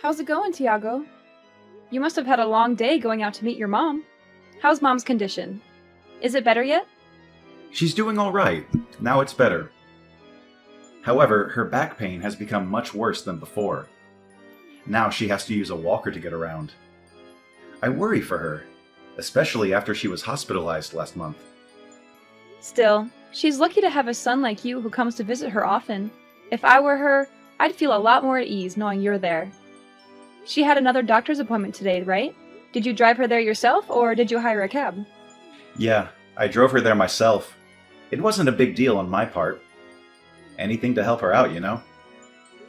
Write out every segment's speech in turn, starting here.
How's it going, Tiago? You must have had a long day going out to meet your mom. How's Mom's condition? Is it better yet? She's doing all right. Now it's better. However, her back pain has become much worse than before. Now she has to use a walker to get around. I worry for her, especially after she was hospitalized last month. Still, she's lucky to have a son like you who comes to visit her often. If I were her, I'd feel a lot more at ease knowing you're there. She had another doctor's appointment today, right? Did you drive her there yourself, or did you hire a cab? Yeah, I drove her there myself. It wasn't a big deal on my part. Anything to help her out, you know?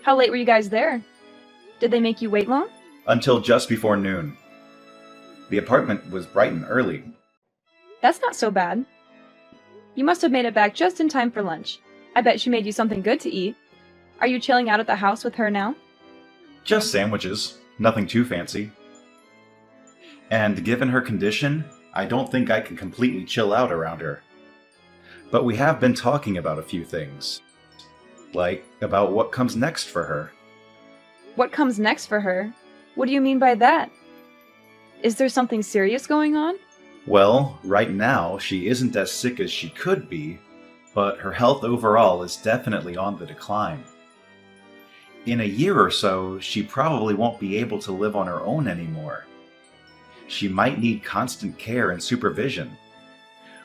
How late were you guys there? Did they make you wait long? Until just before noon. The apartment was bright and early. That's not so bad. You must have made it back just in time for lunch. I bet she made you something good to eat. Are you chilling out at the house with her now? Just sandwiches. Nothing too fancy. And given her condition, I don't think I can completely chill out around her. But we have been talking about a few things. Like, about what comes next for her. What comes next for her? What do you mean by that? Is there something serious going on? Well, right now, she isn't as sick as she could be, but her health overall is definitely on the decline. In a year or so, she probably won't be able to live on her own anymore. She might need constant care and supervision.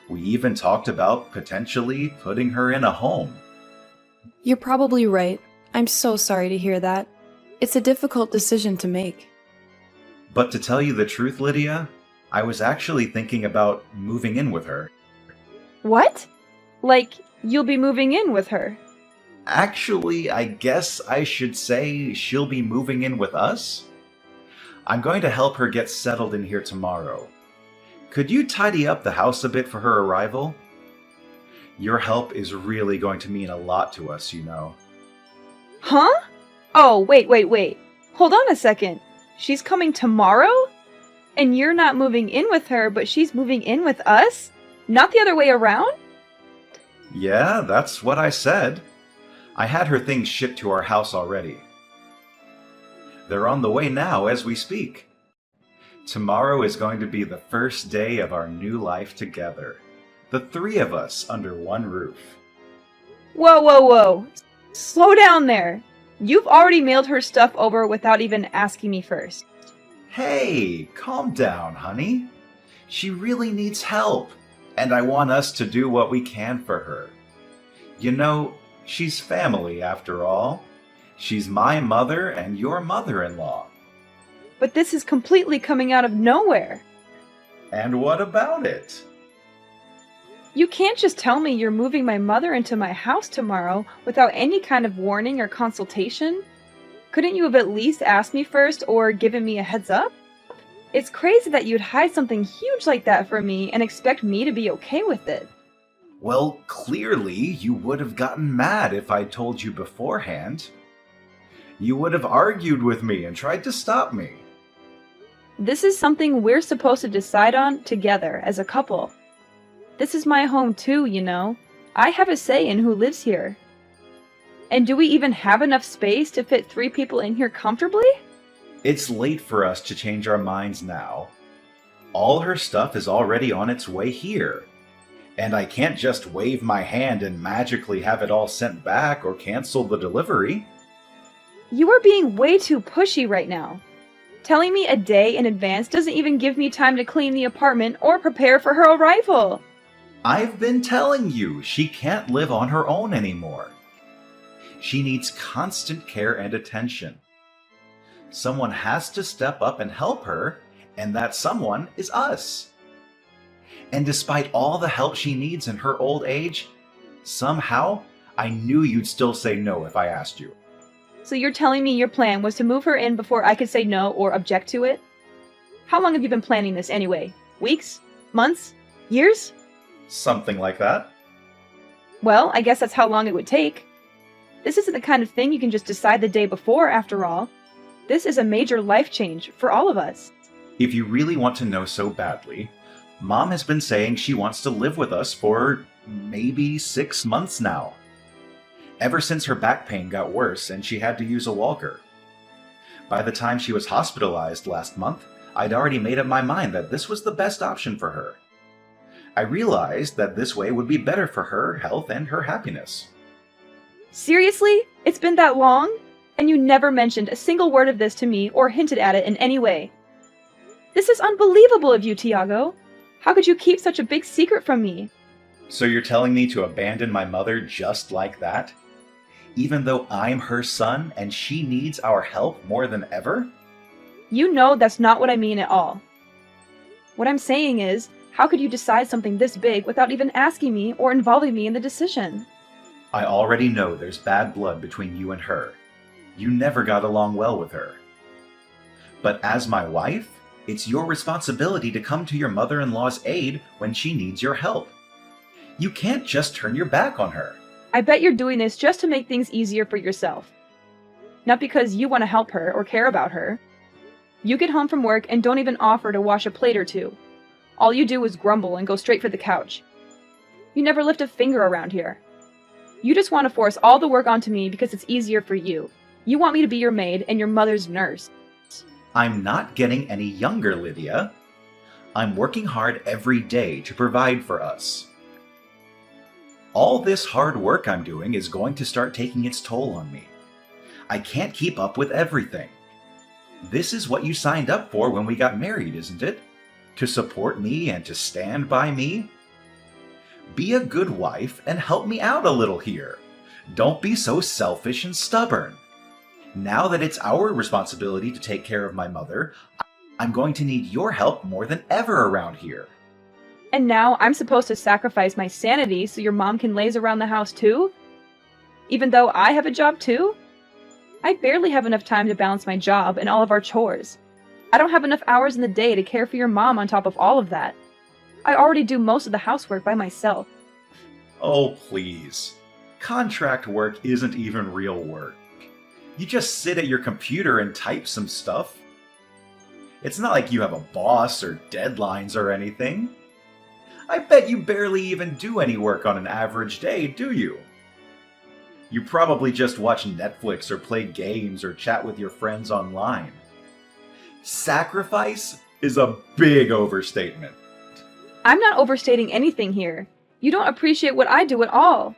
We even talked about potentially putting her in a home. You're probably right. I'm so sorry to hear that. It's a difficult decision to make. But to tell you the truth, Lydia, I was actually thinking about moving in with her. What? Like, you'll be moving in with her? Actually, I guess I should say she'll be moving in with us. I'm going to help her get settled in here tomorrow. Could you tidy up the house a bit for her arrival? Your help is really going to mean a lot to us, you know. Huh? Oh, wait. Hold on a second. She's coming tomorrow? And you're not moving in with her, but she's moving in with us? Not the other way around? Yeah, that's what I said. I had her things shipped to our house already. They're on the way now as we speak. Tomorrow is going to be the first day of our new life together. The three of us under one roof. Whoa. Slow down there. You've already mailed her stuff over without even asking me first. Hey, calm down, honey. She really needs help, and I want us to do what we can for her. You know, she's family after all. She's my mother and your mother-in-law. But this is completely coming out of nowhere. And what about it? You can't just tell me you're moving my mother into my house tomorrow without any kind of warning or consultation. Couldn't you have at least asked me first or given me a heads up? It's crazy that you'd hide something huge like that from me and expect me to be okay with it. Well, clearly you would have gotten mad if I told you beforehand. You would have argued with me and tried to stop me. This is something we're supposed to decide on together as a couple. This is my home too, you know. I have a say in who lives here. And do we even have enough space to fit 3 people in here comfortably? It's late for us to change our minds now. All her stuff is already on its way here. And I can't just wave my hand and magically have it all sent back or cancel the delivery. You are being way too pushy right now. Telling me a day in advance doesn't even give me time to clean the apartment or prepare for her arrival. I've been telling you, she can't live on her own anymore. She needs constant care and attention. Someone has to step up and help her, and that someone is us. And despite all the help she needs in her old age, somehow I knew you'd still say no if I asked you. So you're telling me your plan was to move her in before I could say no or object to it? How long have you been planning this anyway? Weeks? Months? Years? Something like that. Well, I guess that's how long it would take. This isn't the kind of thing you can just decide the day before, after all. This is a major life change for all of us. If you really want to know so badly, Mom has been saying she wants to live with us for maybe 6 months now. Ever since her back pain got worse and she had to use a walker. By the time she was hospitalized last month, I'd already made up my mind that this was the best option for her. I realized that this way would be better for her health and her happiness. Seriously? It's been that long? And you never mentioned a single word of this to me or hinted at it in any way. This is unbelievable of you, Tiago. How could you keep such a big secret from me? So you're telling me to abandon my mother just like that? Even though I'm her son and she needs our help more than ever? You know that's not what I mean at all. What I'm saying is, how could you decide something this big without even asking me or involving me in the decision? I already know there's bad blood between you and her. You never got along well with her. But as my wife, it's your responsibility to come to your mother-in-law's aid when she needs your help. You can't just turn your back on her. I bet you're doing this just to make things easier for yourself. Not because you want to help her or care about her. You get home from work and don't even offer to wash a plate or two. All you do is grumble and go straight for the couch. You never lift a finger around here. You just want to force all the work onto me because it's easier for you. You want me to be your maid and your mother's nurse. I'm not getting any younger, Lydia. I'm working hard every day to provide for us. All this hard work I'm doing is going to start taking its toll on me. I can't keep up with everything. This is what you signed up for when we got married, isn't it? To support me and to stand by me? Be a good wife and help me out a little here. Don't be so selfish and stubborn. Now that it's our responsibility to take care of my mother, I'm going to need your help more than ever around here. And now I'm supposed to sacrifice my sanity so your mom can laze around the house too? Even though I have a job too? I barely have enough time to balance my job and all of our chores. I don't have enough hours in the day to care for your mom on top of all of that. I already do most of the housework by myself. Oh, please. Contract work isn't even real work. You just sit at your computer and type some stuff. It's not like you have a boss or deadlines or anything. I bet you barely even do any work on an average day, do you? You probably just watch Netflix or play games or chat with your friends online. Sacrifice is a big overstatement. I'm not overstating anything here. You don't appreciate what I do at all.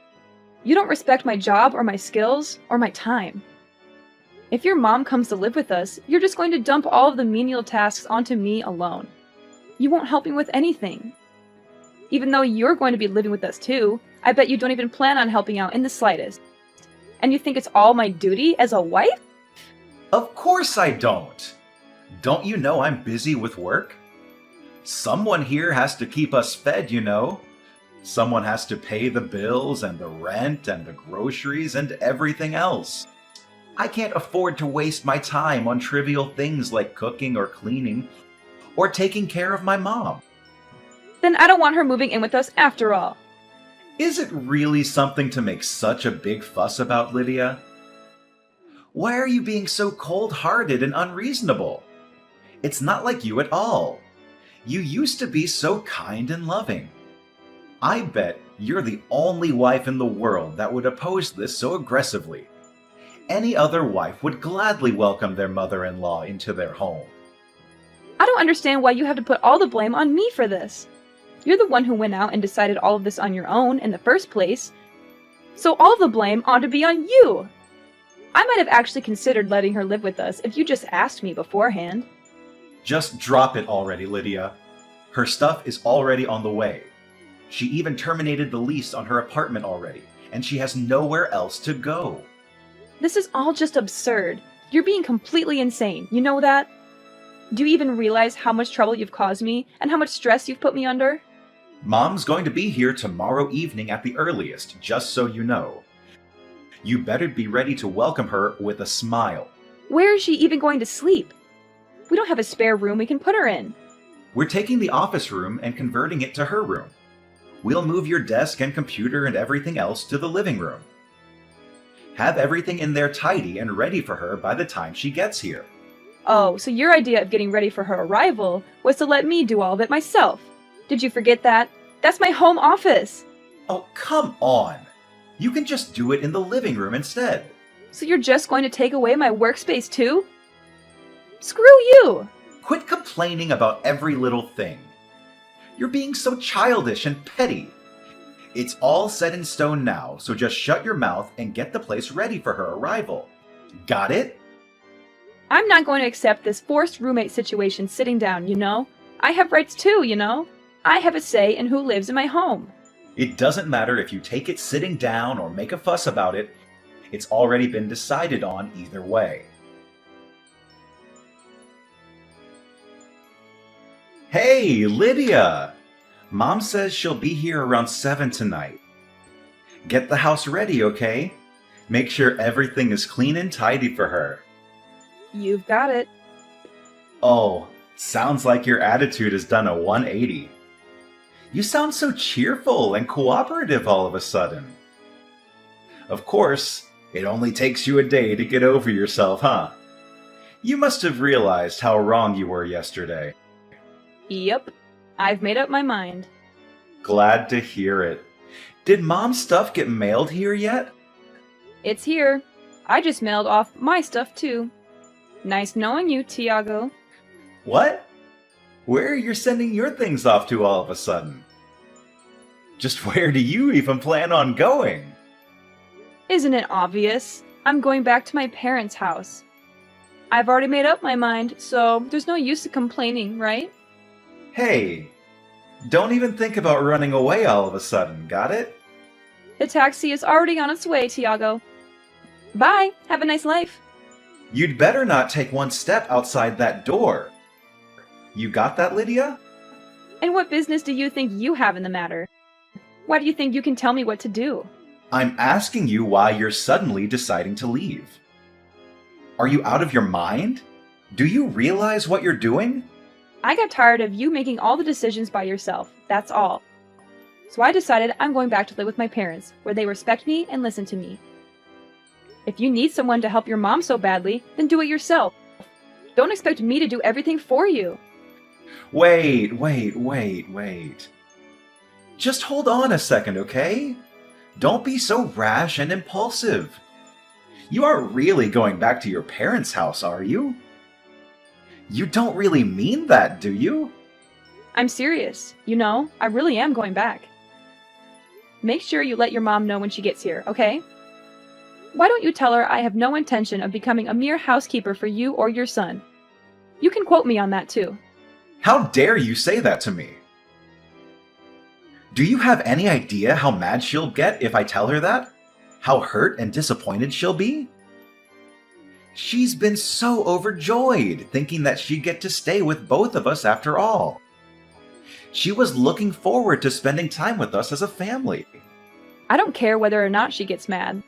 You don't respect my job or my skills or my time. If your mom comes to live with us, you're just going to dump all of the menial tasks onto me alone. You won't help me with anything. Even though you're going to be living with us too, I bet you don't even plan on helping out in the slightest. And you think it's all my duty as a wife? Of course I don't. Don't you know I'm busy with work? Someone here has to keep us fed, you know. Someone has to pay the bills and the rent and the groceries and everything else. I can't afford to waste my time on trivial things like cooking or cleaning or taking care of my mom. Then I don't want her moving in with us after all. Is it really something to make such a big fuss about, Lydia? Why are you being so cold-hearted and unreasonable? It's not like you at all. You used to be so kind and loving. I bet you're the only wife in the world that would oppose this so aggressively. Any other wife would gladly welcome their mother-in-law into their home. I don't understand why you have to put all the blame on me for this. You're the one who went out and decided all of this on your own in the first place. So all of the blame ought to be on you. I might have actually considered letting her live with us if you just asked me beforehand. Just drop it already, Lydia. Her stuff is already on the way. She even terminated the lease on her apartment already, and she has nowhere else to go. This is all just absurd. You're being completely insane, you know that? Do you even realize how much trouble you've caused me and how much stress you've put me under? Mom's going to be here tomorrow evening at the earliest, just so you know. You better be ready to welcome her with a smile. Where is she even going to sleep? We don't have a spare room we can put her in. We're taking the office room and converting it to her room. We'll move your desk and computer and everything else to the living room. Have everything in there tidy and ready for her by the time she gets here. Oh, so your idea of getting ready for her arrival was to let me do all of it myself. Did you forget that? That's my home office. Oh, come on. You can just do it in the living room instead. So you're just going to take away my workspace too? Screw you! Quit complaining about every little thing. You're being so childish and petty. It's all set in stone now, so just shut your mouth and get the place ready for her arrival. Got it? I'm not going to accept this forced roommate situation sitting down, you know? I have rights too, you know? I have a say in who lives in my home. It doesn't matter if you take it sitting down or make a fuss about it. It's already been decided on either way. Hey, Lydia! Mom says she'll be here around 7 tonight. Get the house ready, okay? Make sure everything is clean and tidy for her. You've got it. Oh, sounds like your attitude has done a 180. You sound so cheerful and cooperative all of a sudden. Of course, it only takes you a day to get over yourself, huh? You must have realized how wrong you were yesterday. Yep. I've made up my mind. Glad to hear it. Did Mom's stuff get mailed here yet? It's here. I just mailed off my stuff too. Nice knowing you, Tiago. What? Where are you sending your things off to all of a sudden? Just where do you even plan on going? Isn't it obvious? I'm going back to my parents' house. I've already made up my mind, so there's no use in complaining, right? Hey, don't even think about running away all of a sudden, got it? The taxi is already on its way, Tiago. Bye. Have a nice life. You'd better not take one step outside that door. You got that, Lydia? And what business do you think you have in the matter? Why do you think you can tell me what to do? I'm asking you why you're suddenly deciding to leave. Are you out of your mind? Do you realize what you're doing? I got tired of you making all the decisions by yourself, that's all. So I decided I'm going back to live with my parents, where they respect me and listen to me. If you need someone to help your mom so badly, then do it yourself. Don't expect me to do everything for you. Wait. Just hold on a second, okay? Don't be so rash and impulsive. You aren't really going back to your parents' house, are you? You don't really mean that, do you? I'm serious. You know, I really am going back. Make sure you let your mom know when she gets here, okay? Why don't you tell her I have no intention of becoming a mere housekeeper for you or your son? You can quote me on that too. How dare you say that to me? Do you have any idea how mad she'll get if I tell her that? How hurt and disappointed she'll be? She's been so overjoyed, thinking that she'd get to stay with both of us after all. She was looking forward to spending time with us as a family. I don't care whether or not she gets mad.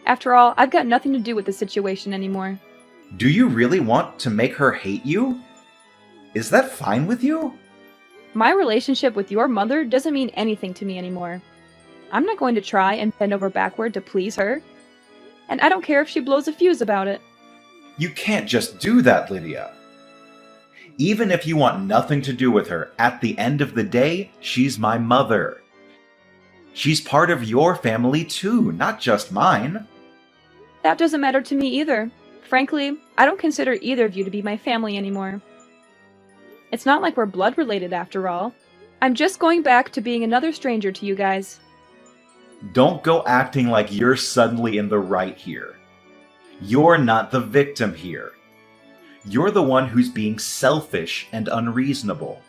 After all, I've got nothing to do with the situation anymore. Do you really want to make her hate you? Is that fine with you? My relationship with your mother doesn't mean anything to me anymore. I'm not going to try and bend over backward to please her. And I don't care if she blows a fuse about it. You can't just do that, Lydia. Even if you want nothing to do with her, at the end of the day, she's my mother. She's part of your family too, not just mine. That doesn't matter to me either. Frankly, I don't consider either of you to be my family anymore. It's not like we're blood related after all. I'm just going back to being another stranger to you guys. Don't go acting like you're suddenly in the right here. You're not the victim here. You're the one who's being selfish and unreasonable.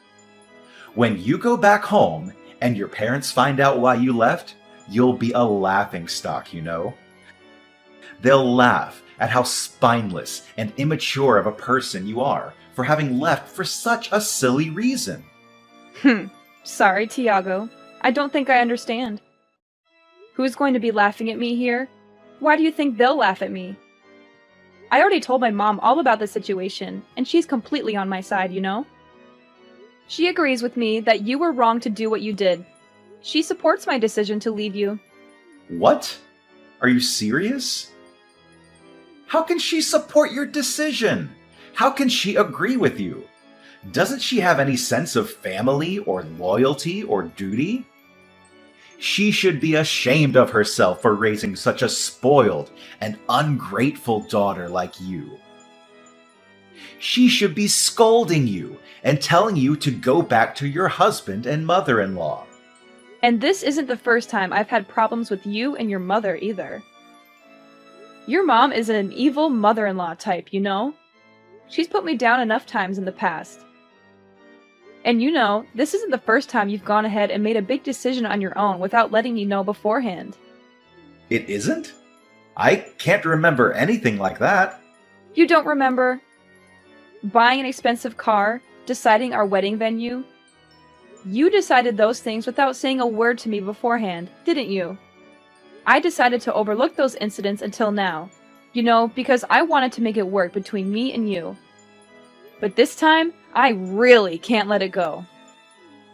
When you go back home and your parents find out why you left, you'll be a laughingstock, you know? They'll laugh at how spineless and immature of a person you are for having left for such a silly reason. Sorry, Tiago. I don't think I understand. Who's going to be laughing at me here? Why do you think they'll laugh at me? I already told my mom all about the situation, and she's completely on my side, you know? She agrees with me that you were wrong to do what you did. She supports my decision to leave you. What? Are you serious? How can she support your decision? How can she agree with you? Doesn't she have any sense of family or loyalty or duty? She should be ashamed of herself for raising such a spoiled and ungrateful daughter like you. She should be scolding you and telling you to go back to your husband and mother-in-law. And this isn't the first time I've had problems with you and your mother either. Your mom is an evil mother-in-law type, you know? She's put me down enough times in the past. And you know, this isn't the first time you've gone ahead and made a big decision on your own without letting me know beforehand. It isn't? I can't remember anything like that. You don't remember? Buying an expensive car, deciding our wedding venue? You decided those things without saying a word to me beforehand, didn't you? I decided to overlook those incidents until now. You know, because I wanted to make it work between me and you. But this time, I really can't let it go.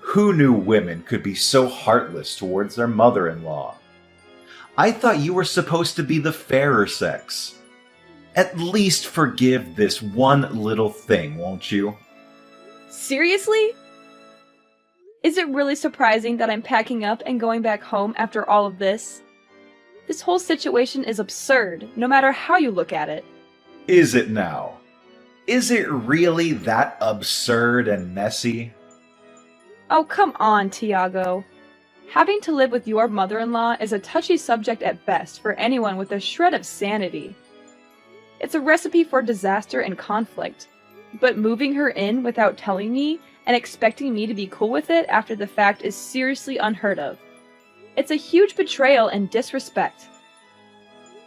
Who knew women could be so heartless towards their mother-in-law? I thought you were supposed to be the fairer sex. At least forgive this one little thing, won't you? Seriously? Is it really surprising that I'm packing up and going back home after all of this? This whole situation is absurd, no matter how you look at it. Is it now? Is it really that absurd and messy? Oh, come on, Tiago. Having to live with your mother-in-law is a touchy subject at best for anyone with a shred of sanity. It's a recipe for disaster and conflict, but moving her in without telling me and expecting me to be cool with it after the fact is seriously unheard of. It's a huge betrayal and disrespect.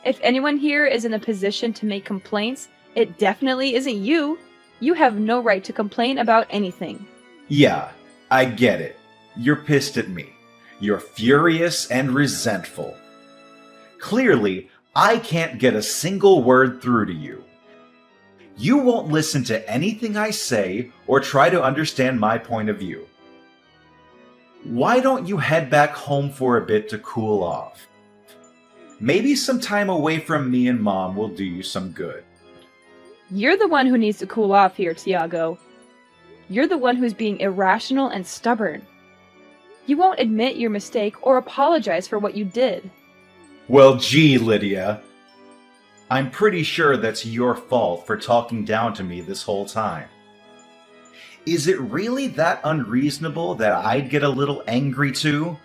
If anyone here is in a position to make complaints, it definitely isn't you. You have no right to complain about anything. Yeah, I get it. You're pissed at me. You're furious and resentful. Clearly, I can't get a single word through to you. You won't listen to anything I say or try to understand my point of view. Why don't you head back home for a bit to cool off? Maybe some time away from me and Mom will do you some good. You're the one who needs to cool off here, Tiago. You're the one who's being irrational and stubborn. You won't admit your mistake or apologize for what you did. Well, gee, Lydia. I'm pretty sure that's your fault for talking down to me this whole time. Is it really that unreasonable that I'd get a little angry too?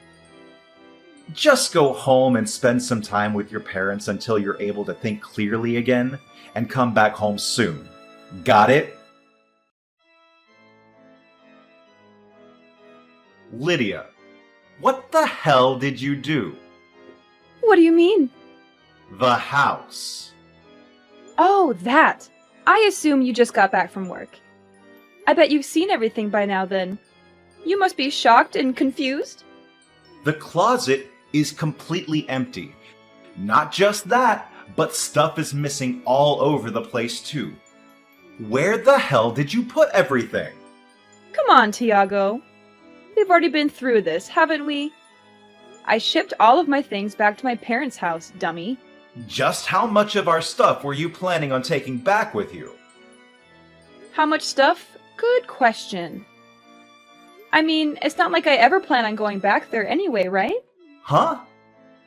Just go home and spend some time with your parents until you're able to think clearly again, and come back home soon. Got it? Lydia, what the hell did you do? What do you mean? The house. Oh, that. I assume you just got back from work. I bet you've seen everything by now then. You must be shocked and confused. The closet is completely empty. Not just that, but stuff is missing all over the place too. Where the hell did you put everything? Come on, Tiago. We've already been through this, haven't we? I shipped all of my things back to my parents' house, dummy. Just how much of our stuff were you planning on taking back with you? How much stuff? Good question. I mean, it's not like I ever plan on going back there anyway, right? Huh?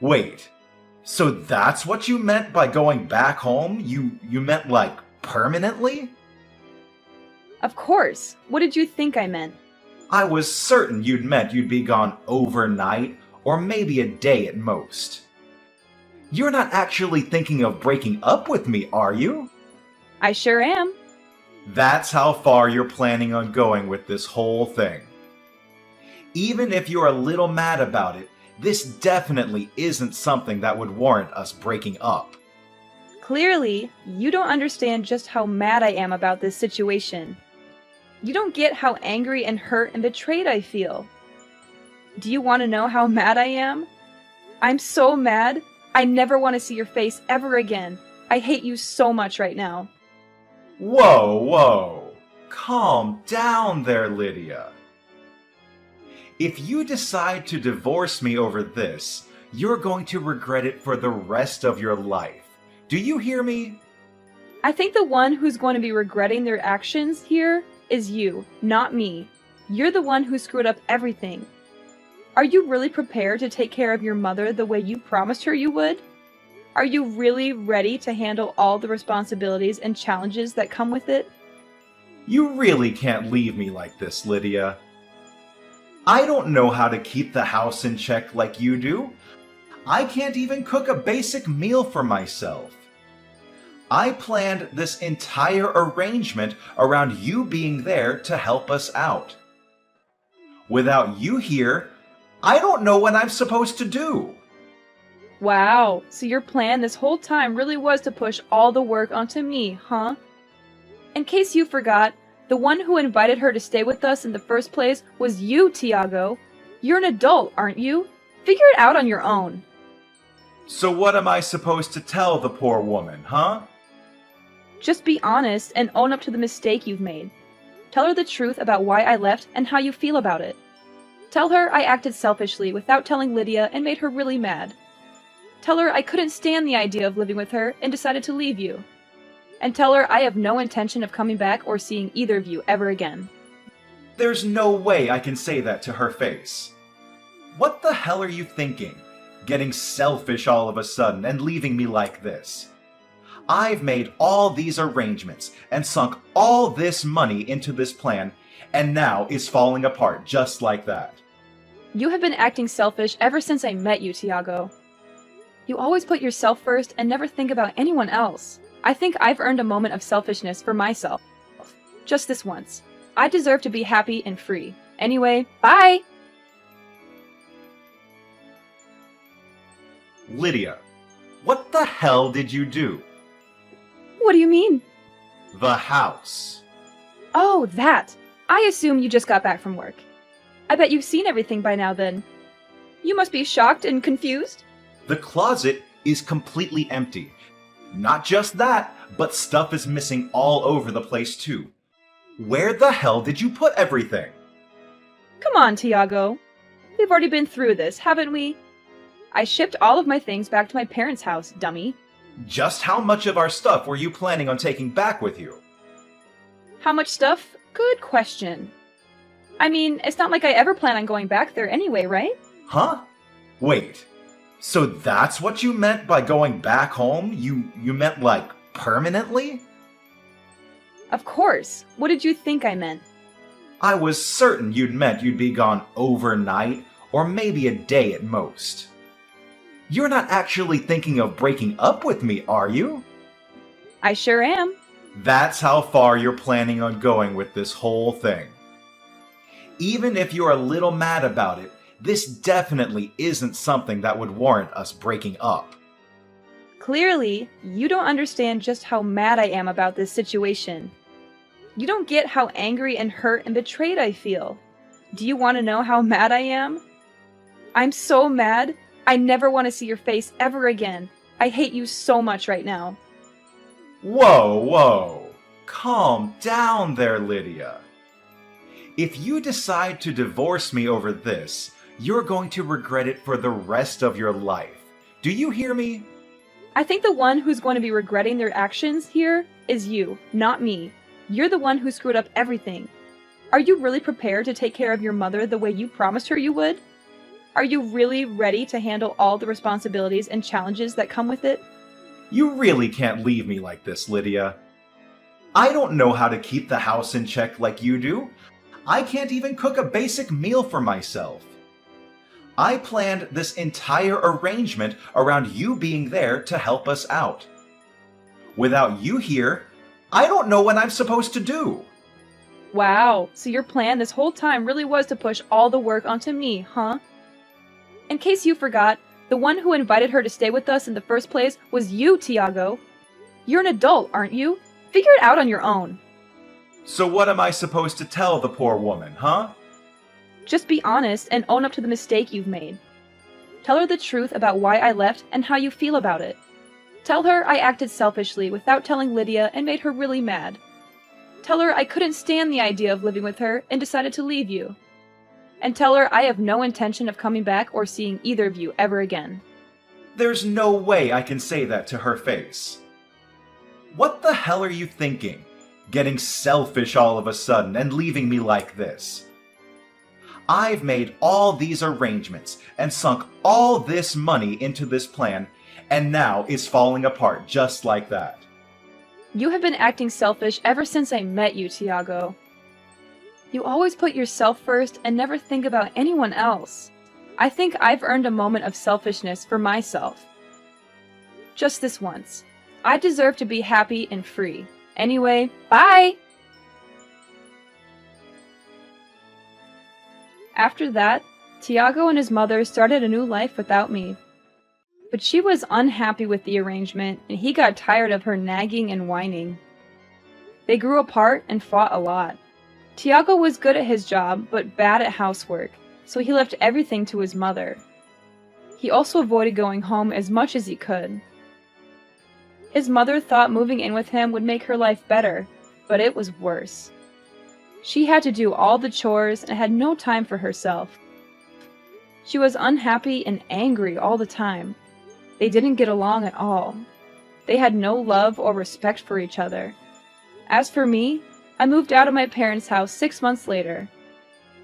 Wait. So that's what you meant by going back home? You meant like permanently? Of course. What did you think I meant? I was certain you'd meant you'd be gone overnight, or maybe a day at most. You're not actually thinking of breaking up with me, are you? I sure am. That's how far you're planning on going with this whole thing. Even if you're a little mad about it, this definitely isn't something that would warrant us breaking up. Clearly, you don't understand just how mad I am about this situation. You don't get how angry and hurt and betrayed I feel. Do you want to know how mad I am? I'm so mad. I never want to see your face ever again. I hate you so much right now. Whoa. Calm down there, Lydia. If you decide to divorce me over this, you're going to regret it for the rest of your life. Do you hear me? I think the one who's going to be regretting their actions here is you, not me. You're the one who screwed up everything. Are you really prepared to take care of your mother the way you promised her you would? Are you really ready to handle all the responsibilities and challenges that come with it? You really can't leave me like this, Lydia. I don't know how to keep the house in check like you do. I can't even cook a basic meal for myself. I planned this entire arrangement around you being there to help us out. Without you here, I don't know what I'm supposed to do. Wow, so your plan this whole time really was to push all the work onto me, huh? In case you forgot, the one who invited her to stay with us in the first place was you, Tiago. You're an adult, aren't you? Figure it out on your own. So what am I supposed to tell the poor woman, huh? Just be honest and own up to the mistake you've made. Tell her the truth about why I left and how you feel about it. Tell her I acted selfishly without telling Lydia and made her really mad. Tell her I couldn't stand the idea of living with her and decided to leave you. And tell her I have no intention of coming back or seeing either of you ever again. There's no way I can say that to her face. What the hell are you thinking? Getting selfish all of a sudden and leaving me like this. I've made all these arrangements and sunk all this money into this plan, and now it's falling apart just like that. You have been acting selfish ever since I met you, Tiago. You always put yourself first and never think about anyone else. I think I've earned a moment of selfishness for myself. Just this once. I deserve to be happy and free. Anyway, bye! Lydia, what the hell did you do? What do you mean? The house. Oh, that! I assume you just got back from work. I bet you've seen everything by now then. You must be shocked and confused. The closet is completely empty. Not just that, but stuff is missing all over the place too. Where the hell did you put everything? Come on, Tiago. We've already been through this, haven't we? I shipped all of my things back to my parents' house, dummy. Just how much of our stuff were you planning on taking back with you? How much stuff? Good question. I mean, it's not like I ever plan on going back there anyway, right? Huh? Wait. So that's what you meant by going back home? You meant like permanently? Of course. What did you think I meant? I was certain you'd meant you'd be gone overnight, or maybe a day at most. You're not actually thinking of breaking up with me, are you? I sure am. That's how far you're planning on going with this whole thing. Even if you're a little mad about it, this definitely isn't something that would warrant us breaking up. Clearly, you don't understand just how mad I am about this situation. You don't get how angry and hurt and betrayed I feel. Do you want to know how mad I am? I'm so mad. I never want to see your face ever again. I hate you so much right now. Whoa. Calm down there, Lydia. If you decide to divorce me over this, you're going to regret it for the rest of your life. Do you hear me? I think the one who's going to be regretting their actions here is you, not me. You're the one who screwed up everything. Are you really prepared to take care of your mother the way you promised her you would? Are you really ready to handle all the responsibilities and challenges that come with it? You really can't leave me like this, Lydia. I don't know how to keep the house in check like you do. I can't even cook a basic meal for myself. I planned this entire arrangement around you being there to help us out. Without you here, I don't know what I'm supposed to do. Wow, so your plan this whole time really was to push all the work onto me, huh? In case you forgot, the one who invited her to stay with us in the first place was you, Tiago. You're an adult, aren't you? Figure it out on your own. So what am I supposed to tell the poor woman, huh? Just be honest and own up to the mistake you've made. Tell her the truth about why I left and how you feel about it. Tell her I acted selfishly without telling Lydia and made her really mad. Tell her I couldn't stand the idea of living with her and decided to leave you. And tell her I have no intention of coming back or seeing either of you ever again. There's no way I can say that to her face. What the hell are you thinking? Getting selfish all of a sudden and leaving me like this. I've made all these arrangements and sunk all this money into this plan, and now it's falling apart just like that. You have been acting selfish ever since I met you, Tiago. You always put yourself first and never think about anyone else. I think I've earned a moment of selfishness for myself. Just this once. I deserve to be happy and free. Anyway, bye! After that, Tiago and his mother started a new life without me. But she was unhappy with the arrangement, and he got tired of her nagging and whining. They grew apart and fought a lot. Tiago was good at his job, but bad at housework, so he left everything to his mother. He also avoided going home as much as he could. His mother thought moving in with him would make her life better, but it was worse. She had to do all the chores and had no time for herself. She was unhappy and angry all the time. They didn't get along at all. They had no love or respect for each other. As for me, I moved out of my parents' house 6 months later.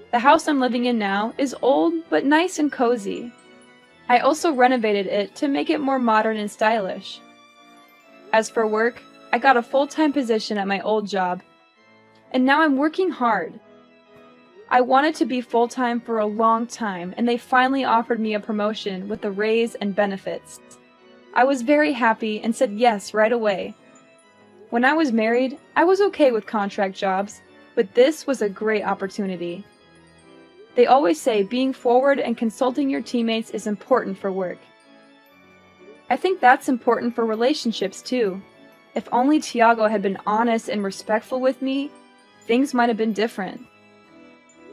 The house I'm living in now is old but nice and cozy. I also renovated it to make it more modern and stylish. As for work, I got a full-time position at my old job, and now I'm working hard. I wanted to be full-time for a long time, and they finally offered me a promotion with a raise and benefits. I was very happy and said yes right away. When I was married, I was okay with contract jobs, but this was a great opportunity. They always say being forward and consulting your teammates is important for work. I think that's important for relationships too. If only Tiago had been honest and respectful with me, things might have been different.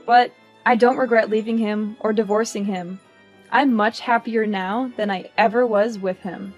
But I don't regret leaving him or divorcing him. I'm much happier now than I ever was with him.